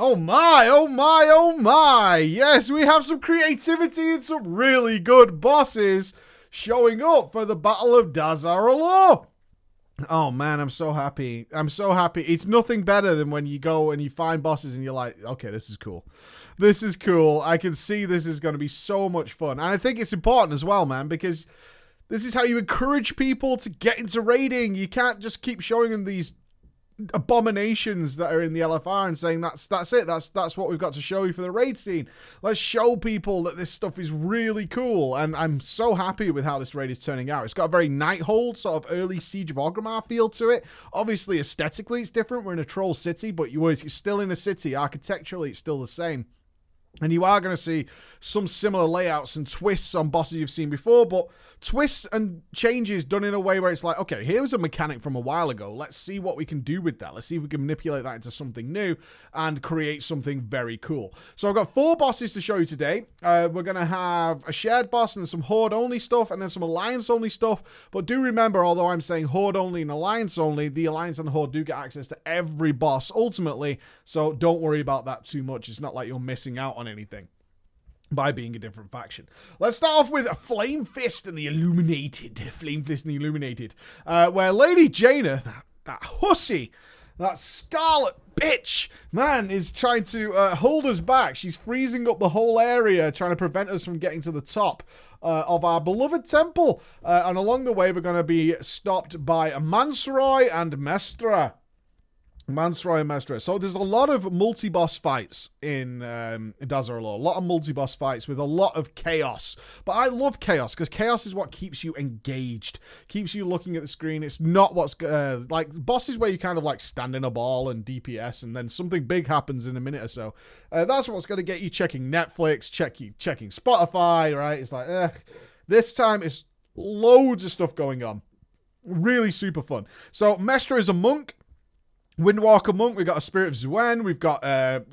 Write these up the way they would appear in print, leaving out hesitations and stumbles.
Oh my, oh my, oh my. Yes, we have some creativity and some really good bosses showing up for the Battle of Dazar'alor. Oh man, I'm so happy. I'm so happy. It's nothing better than when you go and you find bosses and you're like, okay, this is cool. This is cool. I can see this is going to be so much fun. And I think it's important as well, man, because this is how you encourage people to get into raiding. You can't just keep showing them these abominations that are in the LFR and saying that's it, that's what we've got to show you for the raid scene. Let's show people that this stuff is really cool, and I'm so happy with how this raid is turning out. It's got a very Nighthold, sort of early Siege of Orgrimmar feel to it. Obviously aesthetically it's different, we're in a troll city, but you're still in a city. Architecturally it's still the same. And you are going to see some similar layouts and twists on bosses you've seen before, but twists and changes done in a way where it's like, okay, here's a mechanic from a while ago. Let's see what we can do with that. Let's see if we can manipulate that into something new and create something very cool. So I've got 4 bosses to show you today. We're going to have a shared boss and some Horde-only stuff and then some Alliance-only stuff. But do remember, although I'm saying Horde-only and Alliance-only, the Alliance and the Horde do get access to every boss ultimately. So don't worry about that too much. It's not like you're missing out on anything by being a different faction. Let's start off with a Flamefist and the Illuminated. Flamefist and the Illuminated. Where Lady Jaina, that hussy, that scarlet bitch, man, is trying to hold us back. She's freezing up the whole area, trying to prevent us from getting to the top of our beloved temple. And along the way, we're going to be stopped by Manceroy and Mestra. Manceroy and Mestra. So there's a lot of multi-boss fights in Dazar'alor. A lot of multi-boss fights with a lot of chaos. But I love chaos because chaos is what keeps you engaged. Keeps you looking at the screen. It's not what's like bosses where you kind of like stand in a ball and DPS and then something big happens in a minute or so. That's what's going to get you checking Netflix, checking Spotify, right? It's like, this time it's loads of stuff going on. Really super fun. So Mestra is a monk. Windwalker Monk, we've got a Spirit of Zuen, we've got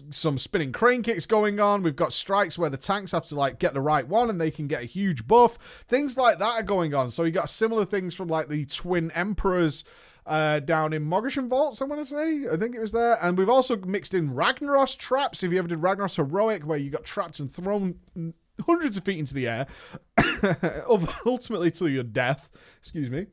some spinning crane kicks going on, we've got strikes where the tanks have to like get the right one and they can get a huge buff. Things like that are going on. So you got similar things from like the Twin Emperors down in Mogashan Vaults, I want to say. I think it was there. And we've also mixed in Ragnaros traps, if you ever did Ragnaros Heroic, where you got trapped and thrown hundreds of feet into the air, ultimately to your death. Excuse me.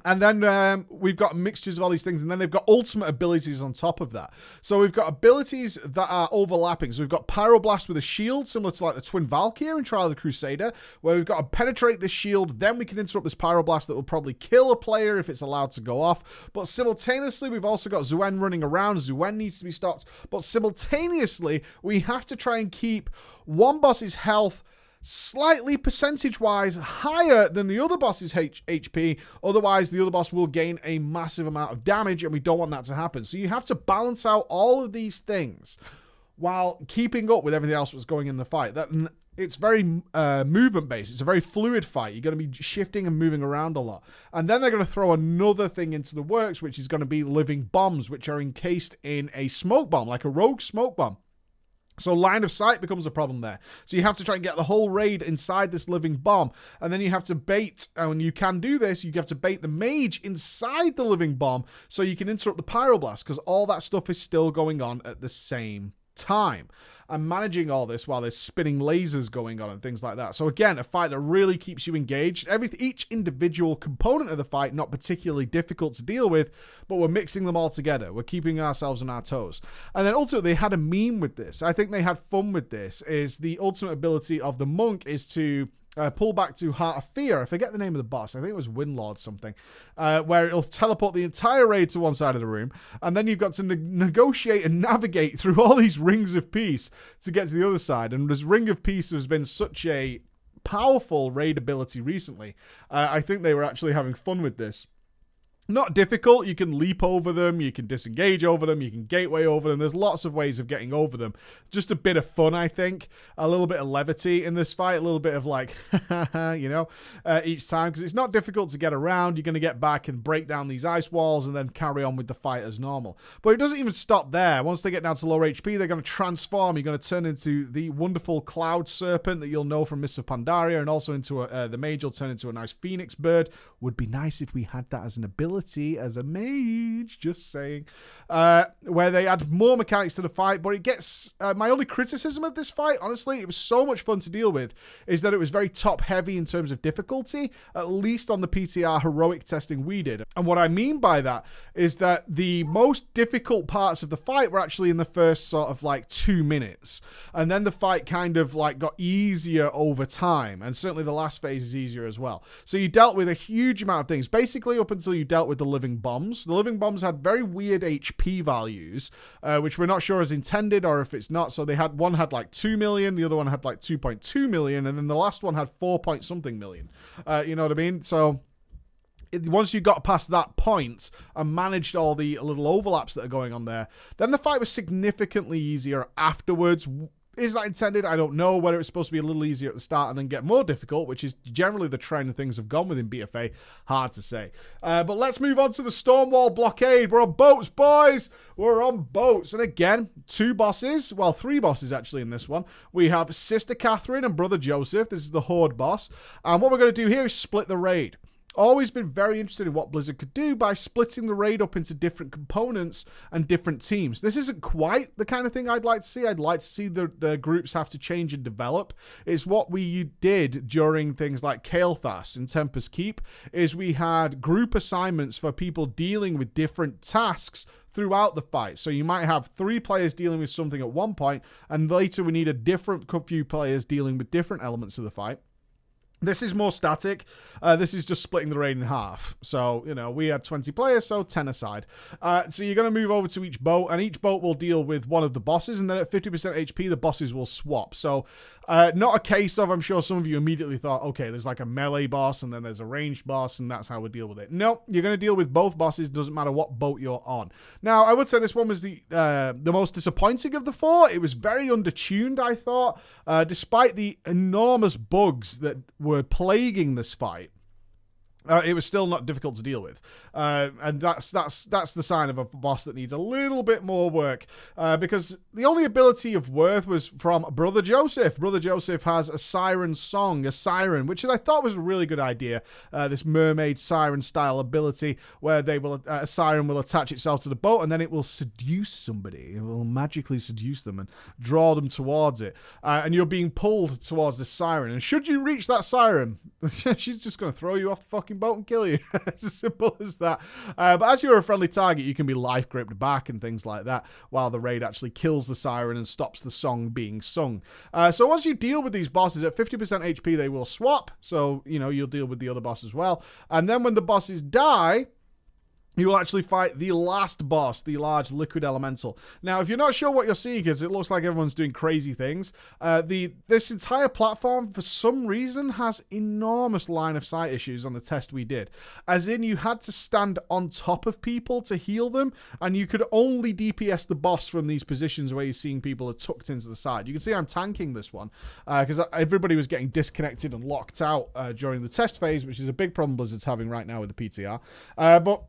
And then we've got mixtures of all these things, and then they've got ultimate abilities on top of that. So we've got abilities that are overlapping. So we've got Pyroblast with a shield, similar to like the Twin Valkyr in Trial of the Crusader, where we've got to penetrate this shield, then we can interrupt this Pyroblast that will probably kill a player if it's allowed to go off. But simultaneously, we've also got Zuen running around. Zuen needs to be stopped. But simultaneously, we have to try and keep one boss's health slightly percentage-wise higher than the other boss's HP, otherwise the other boss will gain a massive amount of damage, and we don't want that to happen. So you have to balance out all of these things while keeping up with everything else that's going in the fight. It's very movement-based. It's a very fluid fight. You're going to be shifting and moving around a lot. And then they're going to throw another thing into the works, which is going to be living bombs, which are encased in a smoke bomb, like a rogue smoke bomb. So line of sight becomes a problem there. So you have to try and get the whole raid inside this living bomb. And then you have to bait, and you can do this, you have to bait the mage inside the living bomb so you can interrupt the pyroblast, because all that stuff is still going on at the same time. I'm managing all this while there's spinning lasers going on and things like that. So again, a fight that really keeps you engaged. Each individual component of the fight, not particularly difficult to deal with, but we're mixing them all together. We're keeping ourselves on our toes. And then ultimately, they had a meme with this. I think they had fun with this. Is the ultimate ability of the monk is to pull back to Heart of Fear. I forget the name of the boss. I think it was Windlord something. Where it'll teleport the entire raid to one side of the room. And then you've got to negotiate and navigate through all these rings of peace to get to the other side. And this Ring of Peace has been such a powerful raid ability recently. I think they were actually having fun with this. Not difficult. You can leap over them. You can disengage over them. You can gateway over them. There's lots of ways of getting over them. Just a bit of fun, I think. A little bit of levity in this fight. A little bit of like, you know, each time. Because it's not difficult to get around. You're going to get back and break down these ice walls and then carry on with the fight as normal. But it doesn't even stop there. Once they get down to low HP, they're going to transform. You're going to turn into the wonderful Cloud Serpent that you'll know from Mists of Pandaria. And also into the mage will turn into a nice Phoenix bird. Would be nice if we had that as an ability. ability as a mage, just saying, where they add more mechanics to the fight, but it gets, my only criticism of this fight, honestly, it was so much fun to deal with, is that it was very top-heavy in terms of difficulty, at least on the PTR heroic testing we did. And what I mean by that is that the most difficult parts of the fight were actually in the first sort of like 2 minutes, and then the fight kind of like got easier over time, and certainly the last phase is easier as well. So you dealt with a huge amount of things, basically up until you dealt with the living bombs. The living bombs had very weird HP values, which we're not sure is intended or if it's not. So they had, one had like 2 million, the other one had like 2.2 million, and then the last one had 4 point something million. You know what I mean? So once you got past that point and managed all the little overlaps that are going on there, then the fight was significantly easier afterwards. Is that intended? I don't know. Whether it's supposed to be a little easier at the start and then get more difficult, which is generally the trend things have gone within BFA, hard to say. But let's move on to the Stormwall blockade. We're on boats, boys! We're on boats. And again, 2 bosses. Well, 3 bosses actually in this one. We have Sister Catherine and Brother Joseph. This is the Horde boss. And what we're going to do here is split the raid. Always been very interested in what Blizzard could do by splitting the raid up into different components and different teams. This isn't quite the kind of thing I'd like to see. I'd like to see the groups have to change and develop. It's what we did during things like Kael'thas and Tempest Keep, is we had group assignments for people dealing with different tasks throughout the fight. So you might have 3 players dealing with something at one point, and later we need a different few players dealing with different elements of the fight. This is more static. This is just splitting the raid in half. So, you know, we had 20 players, so 10 aside. So you're going to move over to each boat, and each boat will deal with one of the bosses, and then at 50% HP, the bosses will swap. So, not a case of, I'm sure some of you immediately thought, okay, there's like a melee boss, and then there's a ranged boss, and that's how we deal with it. No, you're going to deal with both bosses, doesn't matter what boat you're on. Now, I would say this one was the most disappointing of the 4. It was very undertuned, I thought, despite the enormous bugs that were plaguing this fight. It was still not difficult to deal with, and that's the sign of a boss that needs a little bit more work, because the only ability of worth was from Brother Joseph. Brother Joseph has a siren song, a siren, which I thought was a really good idea. This mermaid siren style ability where they will a siren will attach itself to the boat, and then it will seduce somebody. It will magically seduce them and draw them towards it, and you're being pulled towards this siren. And should you reach that siren, she's just going to throw you off the fucking boat and kill you. It's as simple as that. But as you're a friendly target, you can be life gripped back and things like that, while the raid actually kills the siren and stops the song being sung. So once you deal with these bosses at 50% HP, they will swap. So, you know, you'll deal with the other boss as well. And then when the bosses die, you will actually fight the last boss, the large liquid elemental. Now, if you're not sure what you're seeing, because it looks like everyone's doing crazy things, this entire platform, for some reason, has enormous line of sight issues on the test we did. As in, you had to stand on top of people to heal them, and you could only DPS the boss from these positions where you're seeing people are tucked into the side. You can see I'm tanking this one, because everybody was getting disconnected and locked out during the test phase, which is a big problem Blizzard's having right now with the PTR. But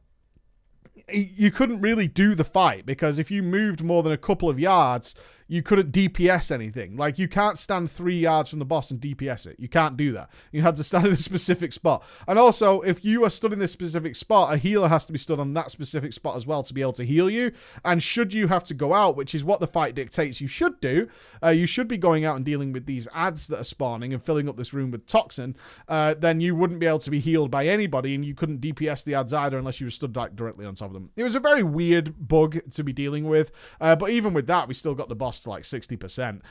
you couldn't really do the fight, because if you moved more than a couple of yards, you couldn't DPS anything. Like, you can't stand 3 yards from the boss and DPS it. You can't do that. You had to stand in a specific spot. And also, if you are stood in this specific spot, a healer has to be stood on that specific spot as well to be able to heal you. And should you have to go out, which is what the fight dictates you should do, you should be going out and dealing with these ads that are spawning and filling up this room with toxin, then you wouldn't be able to be healed by anybody, and you couldn't DPS the ads either unless you were stood like directly on top of them. It was a very weird bug to be dealing with, but even with that, we still got the boss to like 60%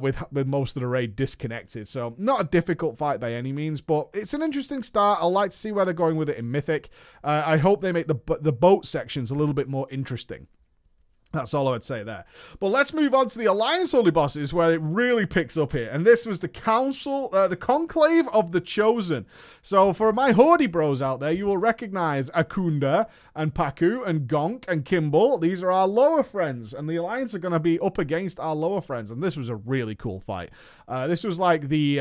with most of the raid disconnected. So not a difficult fight by any means, but it's an interesting start. I'd like to see where they're going with it in Mythic. I hope they make the boat sections a little bit more interesting. That's all I would say there. But let's move on to the Alliance-only bosses, where it really picks up here. And this was the the Conclave of the Chosen. So for my Horde bros out there, you will recognize Akunda and Paku and Gonk and Kimball. These are our lower friends, and the Alliance are going to be up against our lower friends. And this was a really cool fight. This was like the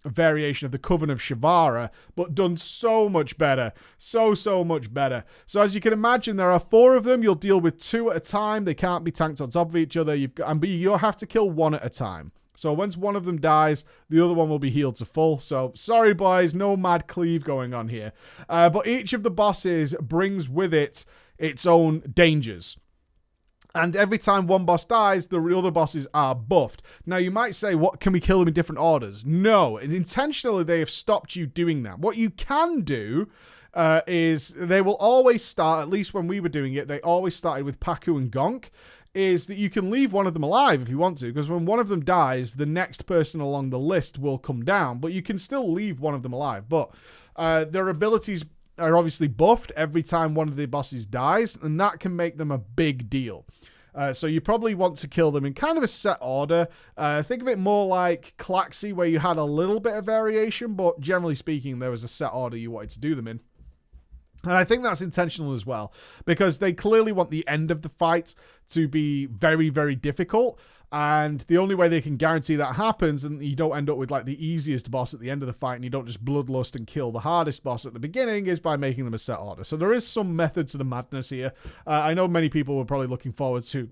variation of the Coven of Shavara, but done so much better. So much better. So as you can imagine, there are 4 of them. You'll deal with 2 at a time. They can't be tanked on top of each other. You'll have to kill 1 at a time. So once one of them dies, the other one will be healed to full. So sorry, boys, no mad cleave going on here. But each of the bosses brings with it its own dangers. And every time one boss dies, the other bosses are buffed. Now, you might say, what, can we kill them in different orders? No, intentionally they have stopped you doing that. What you can do is they will always start, at least when we were doing it, they always started with Paku and Gonk, is that you can leave one of them alive if you want to, because when one of them dies, the next person along the list will come down, but you can still leave one of them alive. But their abilities are obviously buffed every time one of the bosses dies, and that can make them a big deal. So you probably want to kill them in kind of a set order. Think of it more like Klaxi, where you had a little bit of variation, but generally speaking, there was a set order you wanted to do them in. And I think that's intentional as well, because they clearly want the end of the fight to be very, very difficult. And the only way they can guarantee that happens and you don't end up with like the easiest boss at the end of the fight and you don't just bloodlust and kill the hardest boss at the beginning is by making them a set order. So there is some method to the madness here. I know many people were probably looking forward to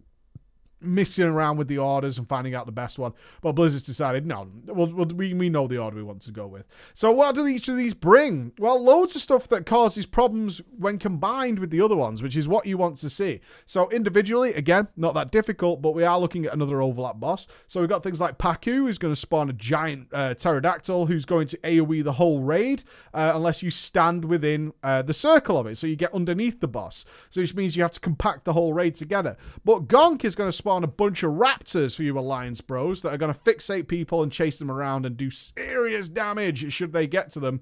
messing around with the orders and finding out the best one, but Blizzard's decided no, we know the order we want to go with. So what do each of these bring? Well, loads of stuff that causes problems when combined with the other ones, which is what you want to see. So individually, again, not that difficult, but we are looking at another overlap boss. So we've got things like Paku, who's going to spawn a giant pterodactyl who's going to AoE the whole raid unless you stand within the circle of it, so you get underneath the boss, so which means you have to compact the whole raid together. But Gonk is going to spawn a bunch of raptors for you Alliance bros that are going to fixate people and chase them around and do serious damage should they get to them.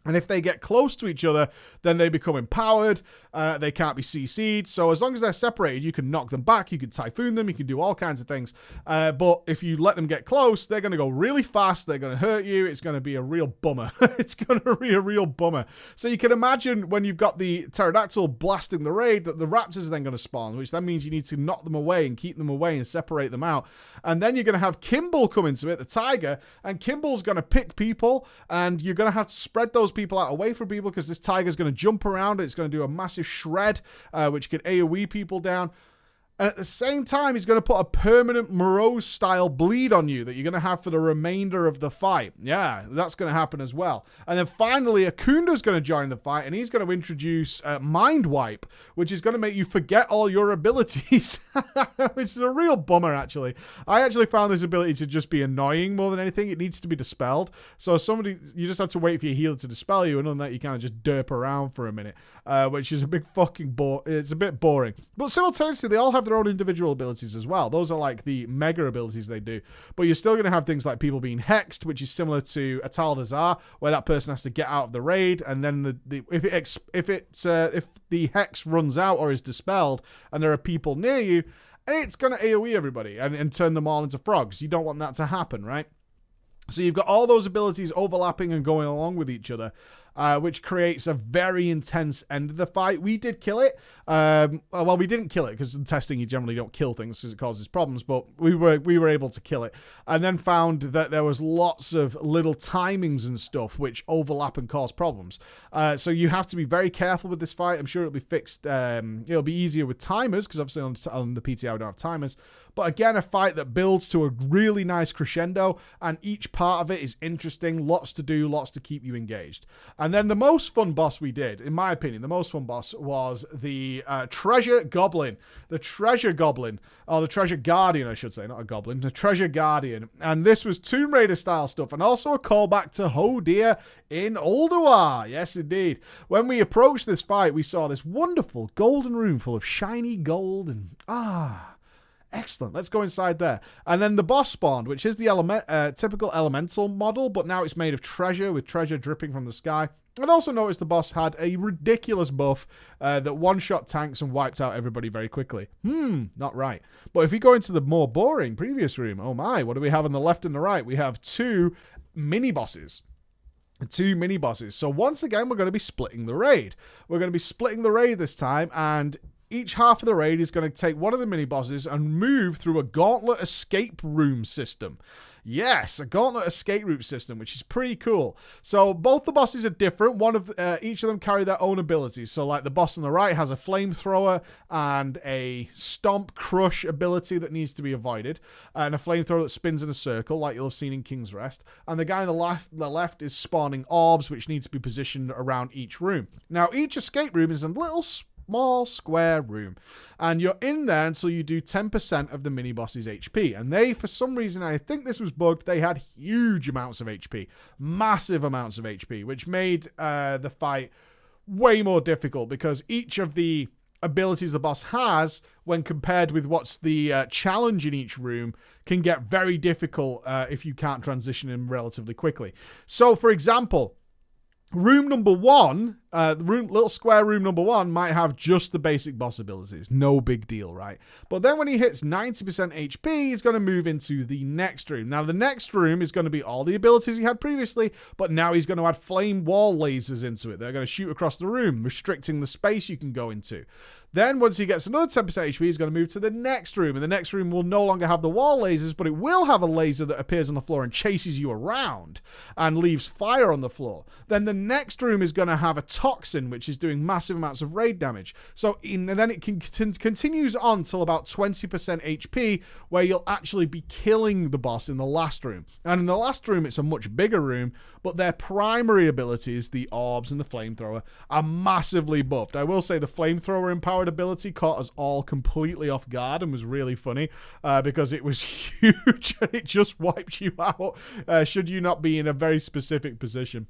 And if they get close to each other, then they become empowered. They can't be CC'd. So as long as they're separated, you can knock them back. You can typhoon them. You can do all kinds of things. But if you let them get close, they're going to go really fast. They're going to hurt you. It's going to be a real bummer. It's going to be a real bummer. So you can imagine when you've got the pterodactyl blasting the raid that the raptors are then going to spawn, which then means you need to knock them away and keep them away and separate them out. And then you're going to have Kimball come into it, the tiger, and Kimball's going to pick people, and you're going to have to spread those people out away from people because this tiger's going to jump around. It's going to do a massive shred, which can AoE people down. And at the same time, he's going to put a permanent Morose-style bleed on you that you're going to have for the remainder of the fight. Yeah, that's going to happen as well. And then finally, Akunda's going to join the fight, and he's going to introduce Mind Wipe, which is going to make you forget all your abilities, which is a real bummer, actually. I actually found this ability to just be annoying more than anything. It needs to be dispelled. So you just have to wait for your healer to dispel you, and on that, you kind of just derp around for a minute, which is a big fucking it's a bit boring. But simultaneously, they all have their own individual abilities as well. Those are like the mega abilities they do. But you're still going to have things like people being hexed, which is similar to Atal Dazar, where that person has to get out of the raid, and then if the hex runs out or is dispelled, and there are people near you, it's going to AoE everybody and turn them all into frogs. You don't want that to happen, right? So you've got all those abilities overlapping and going along with each other, which creates a very intense end of the fight. We did kill it. Well, we didn't kill it because in testing you generally don't kill things because it causes problems, but we were able to kill it, and then found that there was lots of little timings and stuff which overlap and cause problems. So you have to be very careful with this fight. I'm sure it'll be fixed. It'll be easier with timers because obviously on the PTI we don't have timers. But again, a fight that builds to a really nice crescendo, and each part of it is interesting, lots to do, lots to keep you engaged. And then the most fun boss we did, in my opinion, the most fun boss was the Treasure Goblin. The Treasure Goblin, or the Treasure Guardian, I should say, not a goblin, the Treasure Guardian. And this was Tomb Raider style stuff, and also a callback to Hodir in Ulduar. Yes, indeed. When we approached this fight, we saw this wonderful golden room full of shiny gold and excellent. Let's go inside there. And then the boss spawned, which is the typical elemental model, but now it's made of treasure with treasure dripping from the sky. I'd also noticed the boss had a ridiculous buff that one-shot tanks and wiped out everybody very quickly. Not right. But if we go into the more boring previous room, oh my, what do we have on the left and the right? We have two mini-bosses. So once again, we're going to be splitting the raid. We're going to be splitting the raid this time, and each half of the raid is going to take one of the mini-bosses and move through a gauntlet escape room system. Yes, a gauntlet escape route system, which is pretty cool. So both the bosses are different. Each of them carry their own abilities. So like the boss on the right has a flamethrower and a stomp crush ability that needs to be avoided, and a flamethrower that spins in a circle, like you'll have seen in King's Rest. And the guy on the left is spawning orbs, which need to be positioned around each room. Now, each escape room is a little small square room, and you're in there until you do 10% of the mini boss's HP. And they, for some reason, I think this was bugged, they had huge amounts of HP, massive amounts of HP, which made the fight way more difficult, because each of the abilities the boss has, when compared with what's the challenge in each room, can get very difficult if you can't transition in relatively quickly. So, for example, room number one, little square room number one might have just the basic boss abilities. No big deal, right? But then when he hits 90% HP, he's going to move into the next room. Now, the next room is going to be all the abilities he had previously, but now he's going to add flame wall lasers into it. They're going to shoot across the room, restricting the space you can go into. Then, once he gets another 10% HP, he's going to move to the next room. And the next room will no longer have the wall lasers, but it will have a laser that appears on the floor and chases you around and leaves fire on the floor. Then the next room is going to have a toxin, which is doing massive amounts of raid damage. And then it continues on till about 20% HP, where you'll actually be killing the boss in the last room. And in the last room, it's a much bigger room, but their primary abilities, the orbs and the flamethrower, are massively buffed. I will say the flamethrower empowered ability caught us all completely off guard and was really funny because it was huge and it just wiped you out should you not be in a very specific position.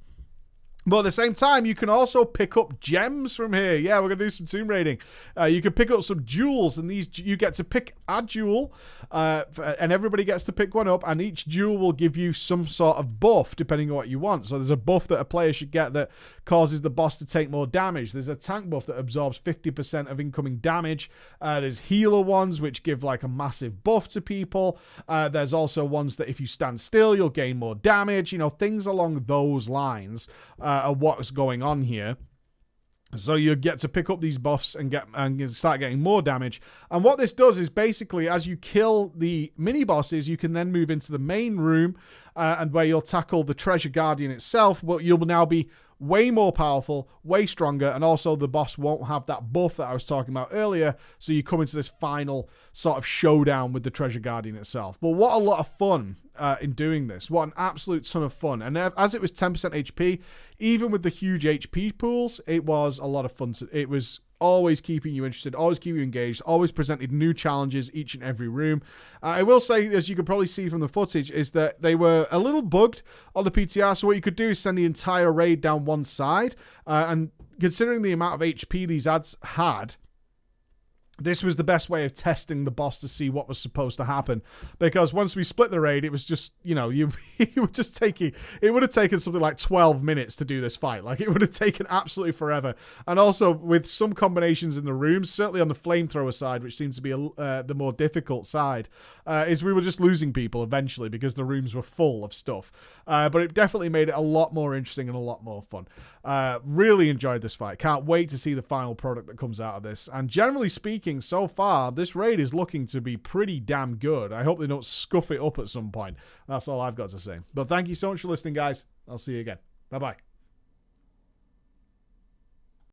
But at the same time, you can also pick up gems from here. Yeah, we're going to do some tomb raiding. You can pick up some jewels, and these you get to pick a jewel, and everybody gets to pick one up, and each jewel will give you some sort of buff, depending on what you want. So there's a buff that a player should get that causes the boss to take more damage. There's a tank buff that absorbs 50% of incoming damage. There's healer ones, which give like a massive buff to people. There's also ones that if you stand still, you'll gain more damage. You know, things along those lines. What's going on here. So you get to pick up these buffs and start getting more damage. And what this does is basically, as you kill the mini bosses, you can then move into the main room and where you'll tackle the treasure guardian itself. Well, you'll now be way more powerful, way stronger, and also the boss won't have that buff that I was talking about earlier, so you come into this final sort of showdown with the treasure guardian itself. But what a lot of fun in doing this. What an absolute ton of fun. And as it was 10% HP, even with the huge HP pools, it was a lot of fun. It was always keeping you interested, always keeping you engaged, always presented new challenges each and every room. I will say, as you can probably see from the footage, is that they were a little bugged on the PTR, so what you could do is send the entire raid down one side, and considering the amount of HP these ads had, this was the best way of testing the boss to see what was supposed to happen. Because once we split the raid, it was just, you know, you were just taking, it would have taken something like 12 minutes to do this fight. Like, it would have taken absolutely forever. And also, with some combinations in the rooms, certainly on the flamethrower side, which seems to be the more difficult side, is we were just losing people eventually because the rooms were full of stuff. But it definitely made it a lot more interesting and a lot more fun. Really enjoyed this fight. Can't wait to see the final product that comes out of this. And generally speaking, so far, this raid is looking to be pretty damn good. I hope they don't scuff it up at some point. That's all I've got to say. But thank you so much for listening, guys. I'll see you again. Bye-bye.